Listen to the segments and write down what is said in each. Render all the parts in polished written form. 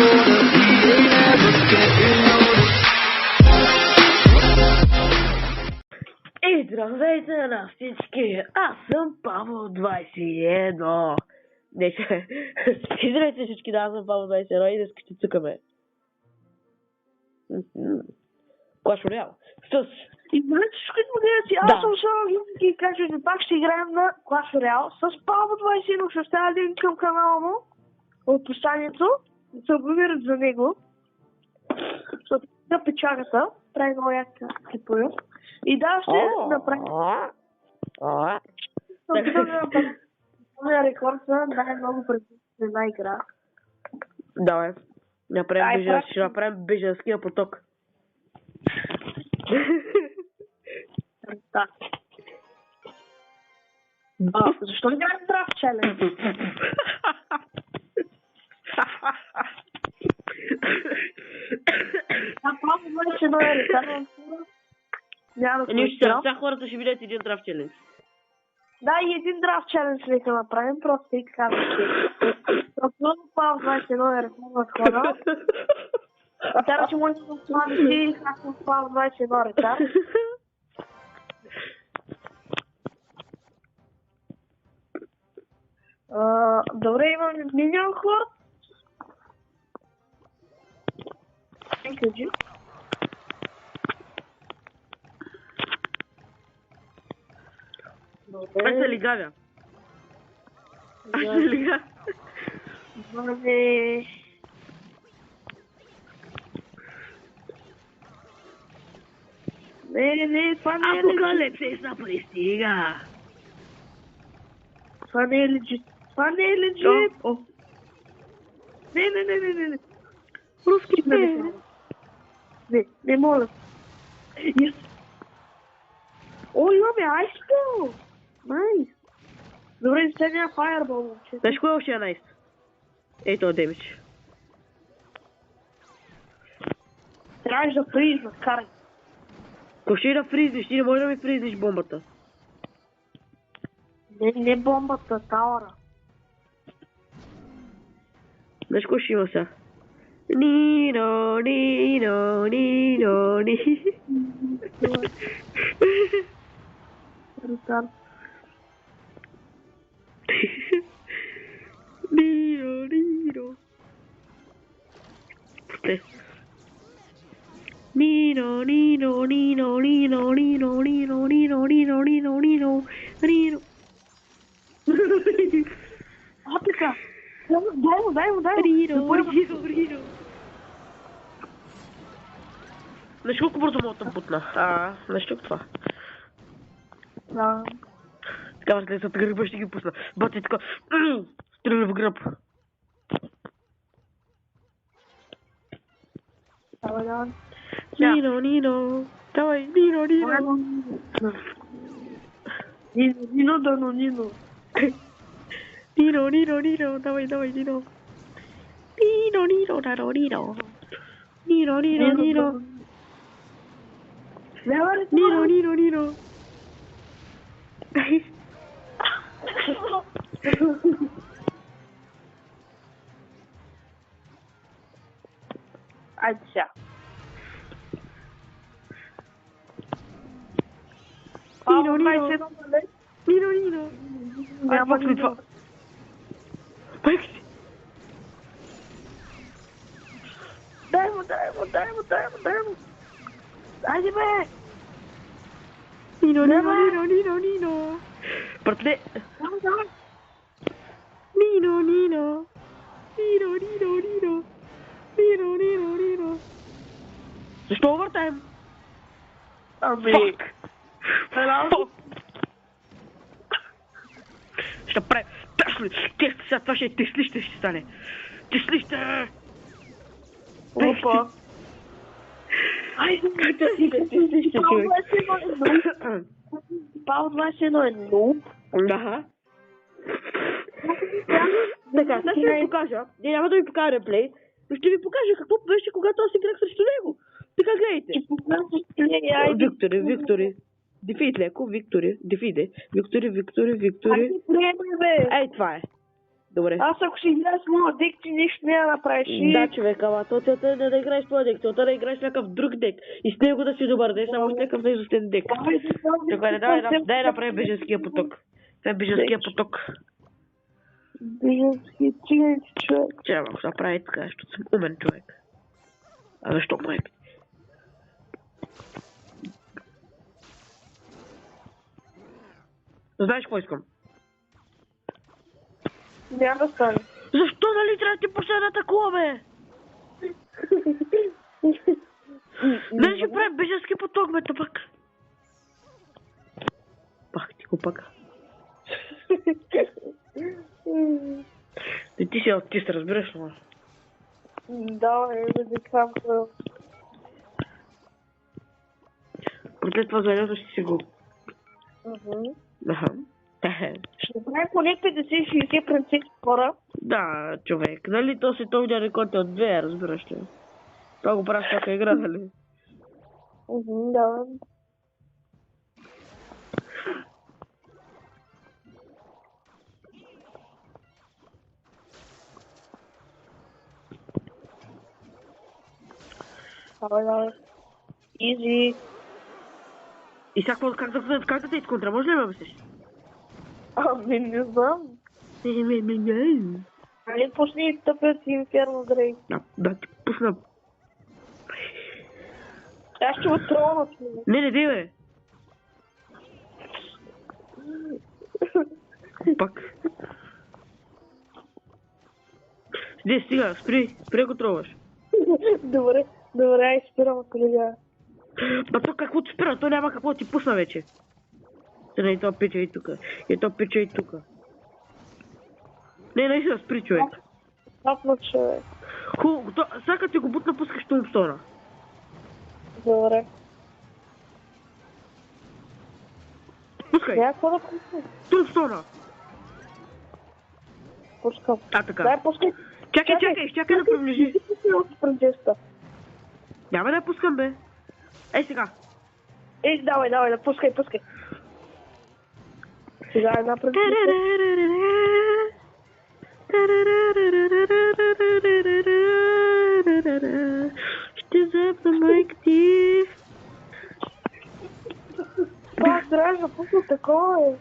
И здравейте на всички! Аз съм Павел 21. Здравейте всички, да, аз съм Павел 21 и днес ще цъкаме. Clash Royale. И знаете, всички гледате, аз съм Шалък и кажа, че пак ще играем на Clash Royale с Павел 21. Ще оставя линк към канала му в описанието. Да се абонират за него. Защото на печагата прави много яка клипове. И да, ще направим. Това е рекорд за най-много предпочитана игра. Давай. Ще направим бежанския поток. Да. Защо не играем Draft Challenge? Павел 21 е рекорд. Няма да Нищо, сега хората ще видят един Draft Challenge. Да, и един Draft Challenge нека направим, просто и така да Отново Павел 21 е рекорд на хора. Трябва, че може да слагаш и хакнем Павел 21 рекорд. Добре, имам миньон хор. Кажи. Аз се лигавя. Аз се лигавя. Не, това не е legit. Апокалипсиса пристига. Това не е legit. Това не е legit. Не. Руски не. Не моля. Yes. О, имаме Ice Ball. Найс. Добре, сега няма Fireball, момче. Знаеш кое още е найс? Ей, това демидж. Трябваш да фризнеш, карай. Ако ще да фризнеш, ти не можеш да ми фризнеш бомбата. Не бомбата, тауъра. Знаеш кое ще има сега? Нино. Рутар. Нино. Пусте. Нино. А, така. Дай му. Рино. Знаеш колко бързо мога да бутна? Знаеш тук това? Да. Така, след зад гърба ще ги пусна. Бати така. Стреля в гръб. Давай. Нино. Давай, Нино. Нино, дано, Нино. Нино. Давай, Нино. Нино. Нино. Айде сега. Нино. Няма Нино. Пекси. Дай му. Айде бе! Нино. Братле. Давай. Нино. Защо овъртайм? Ами... Ще прави... Сега това ще е теслище ще стане. Теслище! Опа. Айде, Теслище, човек. Павел 21 е нуб. Да. Така, сега ще ви покажа. Няма да ви покажа реплей, но ще ви покажа какво беше, когато аз играх срещу него. Така гледайте. И покажа Виктори. Дефит леко, Виктори. Виктори. Айде, приемай, бе. Ей, това е. Добре. Аз ако си играя с моят дек, ти нищо няма да направиш. Да, човек, ама то целта е не да играеш по дек, целта е да играеш някакъв друг дек. И с него да си добър, не само с някакъв неизвестен дек. Добре, дай направи бежанския поток. Това е бежанския поток. Бежански циганите, човек. Че, ама ще направи така, защото съм умен човек. А защо май? Знаеш какво искам? Няма да стане. Защо нали трябва да ти почне да атакува, бе? Не ще правим бежански поток, бе, тъпак. Пак ти го пък. Ти си аутист, разбираш ли? Да, да дикам. Проте това зарязо ще си го... Аха. Ще направим поне 50-60 принцеси хора. Да, човек. Нали то световния рекорд е от 2, разбираш ли? Това го прави всяка игра, нали? Да. Давай. Изи. И сега как да те изконтра? Може ли ме обясниш? Ами не знам. Ами почни тъпят инферно Дрей. Да, ти пусна. Аз ще го тролна. Не, дей, бе. Пак. Де, стига, спри го тролваш. Добре, ай спирам, колега. Ба то какво ти спира? То няма какво ти пусна вече. Тъна и то пича и тука. И то пича и тука. Не, наистина спри, човек. Апна, човек. Хубаво, сега като ти го бутна, пускаш Тумстона. Добре. Пускай. Някакво да пускай. Тумстона. Пускам. Така. Дай, пускай. Чакай да приближи. Принцесата. Няма да я пускам, бе. Ей сега. Ей, давай, да пускай. Сега една принцеса. Ще запна майка ти. Пак трябваше да пусна такова, е.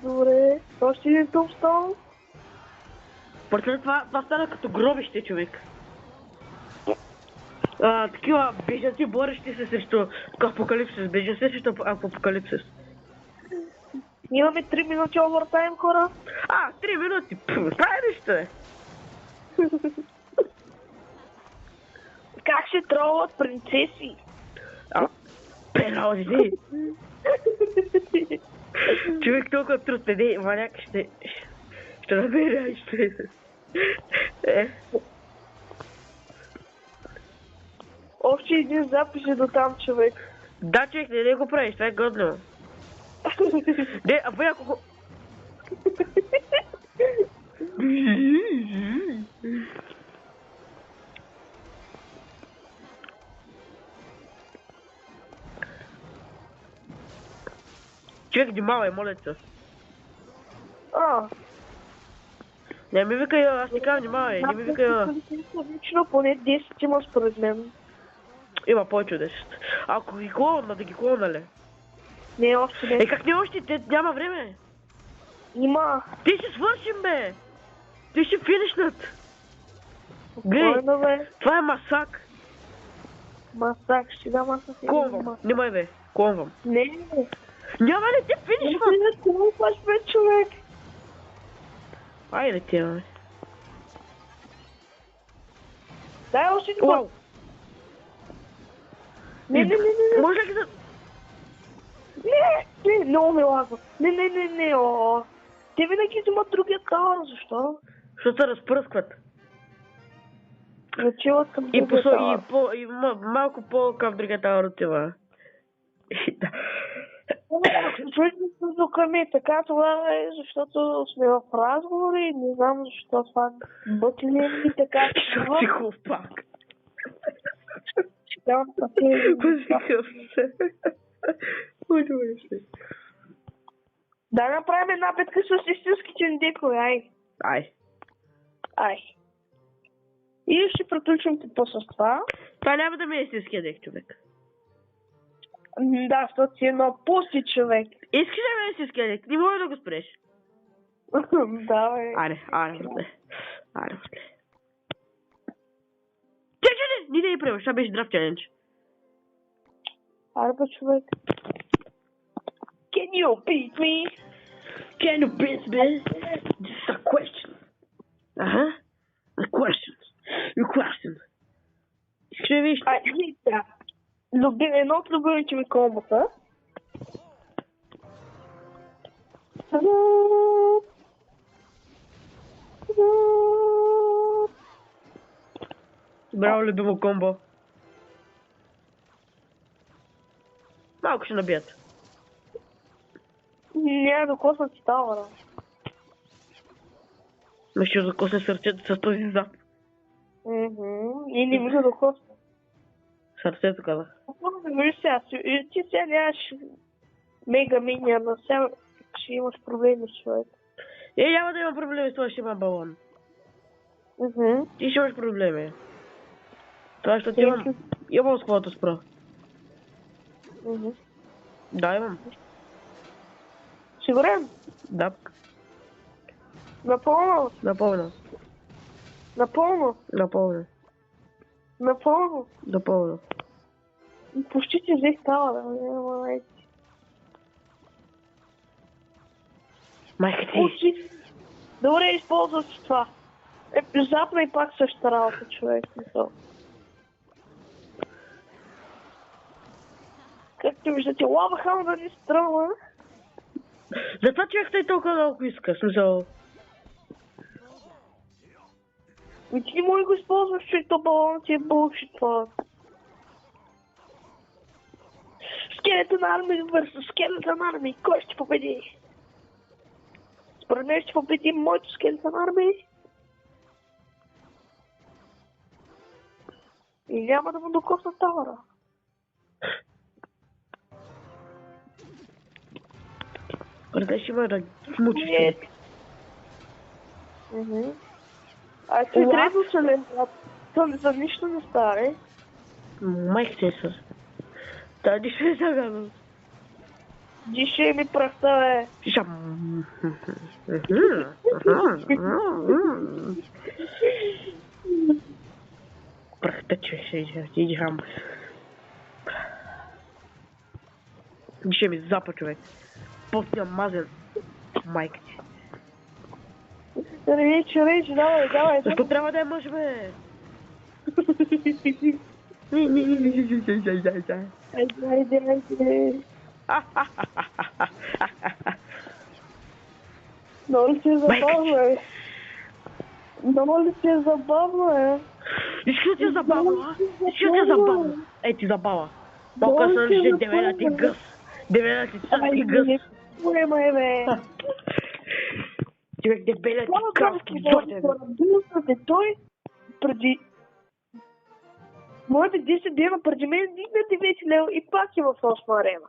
Добре, още един Тумстон. После това стана като гробище, човек. Такива бежанци борещи се срещу апокалипсис. Бежанци срещу апокалипсис. Имаме 3 минути овертайм, хора. 3 минути. Това е нещо, е. Как се тролват принцеси? Пералзи. Човек толкова труд не, маняк ще намеря и ще... Още един запис е до там, човек. Да, човек, не го правиш, това е годно. Не, абе, ако го... Човек, внимавай, моля те. Не ми викай, аз ти казвам, внимавай, не ми викай. Лично поне 10 има според мен. Има повече от 10. Ако ги клонна, да ги клонна ли? Не, още не. Как не още? Те няма време. Има. Ти ще свършим, бе. Ти ще финишнат. Глей, това е масак. Масак, ще да масак. Клонвам, немай бе, клонвам. Не. Няма ли те финишват? Не клонваш, бе, човек. Айде ти, бе. Дай още един път. Не. Може ли да... Не, много ме лагва. Не, Те винаги взимат другия тауър, защо? Защото се разпръскват. Начиват към другия тауър. И малко по-към другия тауър отива. Човек не се докъме, така това е, защото сме в разговори, не знам защо това бътлим и така. Психов пак. Да, Възикам се. Удивам се. Да направим една битка с истинските индейкове, ай. Ай. И ще приключим типа с това. Това няма да ми е истинския дек, човек. Да, защото си едно пусти човек. Искаш да ми е истинския дек? Не мога да го спреш. Давай. Аре, братле. Чай, не да я приемаш, това беше драфт челендж. Аре, бе, човек. Can you beat me? Can you beat me? This is a question. A question. Your question. Искаш да виж? Едно от любимите ми комбата. Браво, любимо комбо. Малко ще набият. Няма да косна ти тавара. Но ще докосне сърцето с този зап. И не може да косна. Сърцето казах. Виж сега, ти сега нямаш мега миния, но сега ще имаш проблеми с човек. Няма да имам проблеми с това, ще имам балон. Ти ще имаш проблеми. Това ще имам с каквото спра. Да, имам. Сигурен? Да. Напълно? Напълно. Напълно? Напълно. Напълно? Напълно. Почти ти взех тавара, няма найти. Майка ти. Добре, използвам си това. Запна и пак същата работа, човек. Както виждате, лава хам да ни стръмва. Затова човек той толкова малко иска, смисъл. И ти не може да го използваш, че то балон ти е бълшит това. Скелетен армия върсу скелетен армия. Кой ще победи? Според мен ще победи моето скелетен армия. И няма да му докосна тавара. Къде ще ме да смучиш човек? А ти трето се ли? То за нищо не става, Майка ти са. Та нищо не загадам. Дише ми прахта, Шам. Прахта, че ще идям. Дише ми запа, човек. После мазен. Майка ти. Речи, давай. Защо трябва да е мъж, бе? Айде. Много ли ти е забавно, Много ли ти е забавно, Искаш да ти е забавно, Ей, ти забава. Малко да се лежи девена ти гъс. Девена ти царски гъс. Човек, дебеля ти кралски зотен. Той преди... Моите 10 дена преди мен дигна 9 лева и пак е в 8 арена.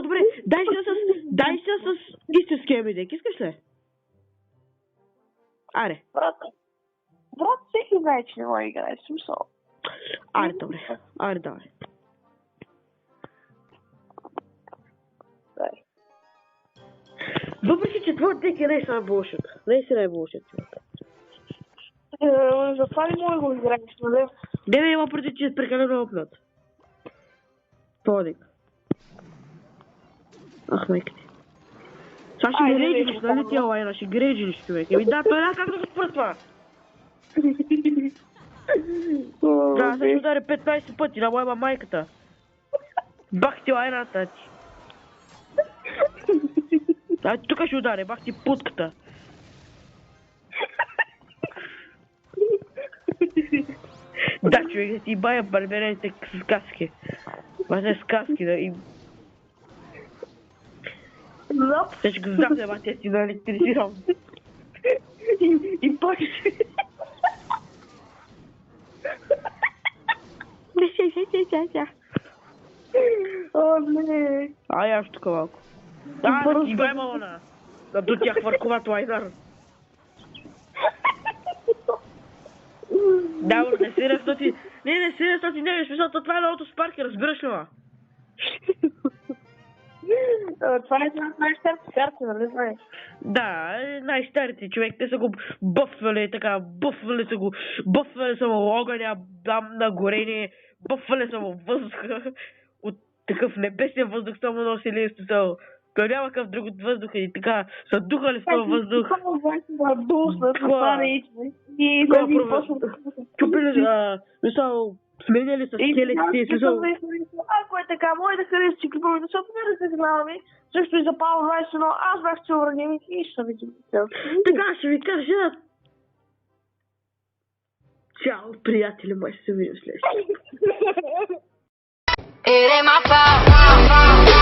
Добре, дай се с истинския ми дек, искаш ли? Аре. Брат, всеки знае, че не може да играе, смисъл. Аре, добре. Аре, давай. Въпреки, че твой дек е наистина булшит. Наистина е булшит, човек. Затова не мога да го играеш, нали? Не има преди, че е прекалено опнат. Твой дек. Ах, майка ти. Сега ще ги рейджиш, нали тя лайна? Ще ги рейджиш, човек. Еми да, той няма как да го спра това. Да, сега ще удари 15 пъти на моя майката. Бах ти лайната ти. Тук ще удари, бах ти путката. Да, човек, да ти бая барберените сказки. Бате сказки, да и... Те ще го запне, бате си да електризирам. И пак ще... О, не. Ай, аз тук малко. Да, ти бе, мамана. Да до тях въркуват лайнар. Да, бро, не свирах, то ти... Не свирах, то ти не виж, мисълта, това е новото Спарки, разбираш ли, ма? Това е една от най-старите карти, нали знаеш? Да, най-старите човек, те са го бъфвали, така, бъфвали са му огъня, на горение, бъфвали са му въздуха, от такъв небесен въздух са му носили, той няма какъв друг от въздуха и така, са духали в този въздух. Чупили, мисъл, сменяли с скелетите, смисъл. Ако е така, може да харесате си клиповете, защото не да се знаваме, също и за Павло 21, аз бях че върнем и ще ви Така, ще ви кажа. Чао, приятели мои, ще се видим след. It ain't my fault.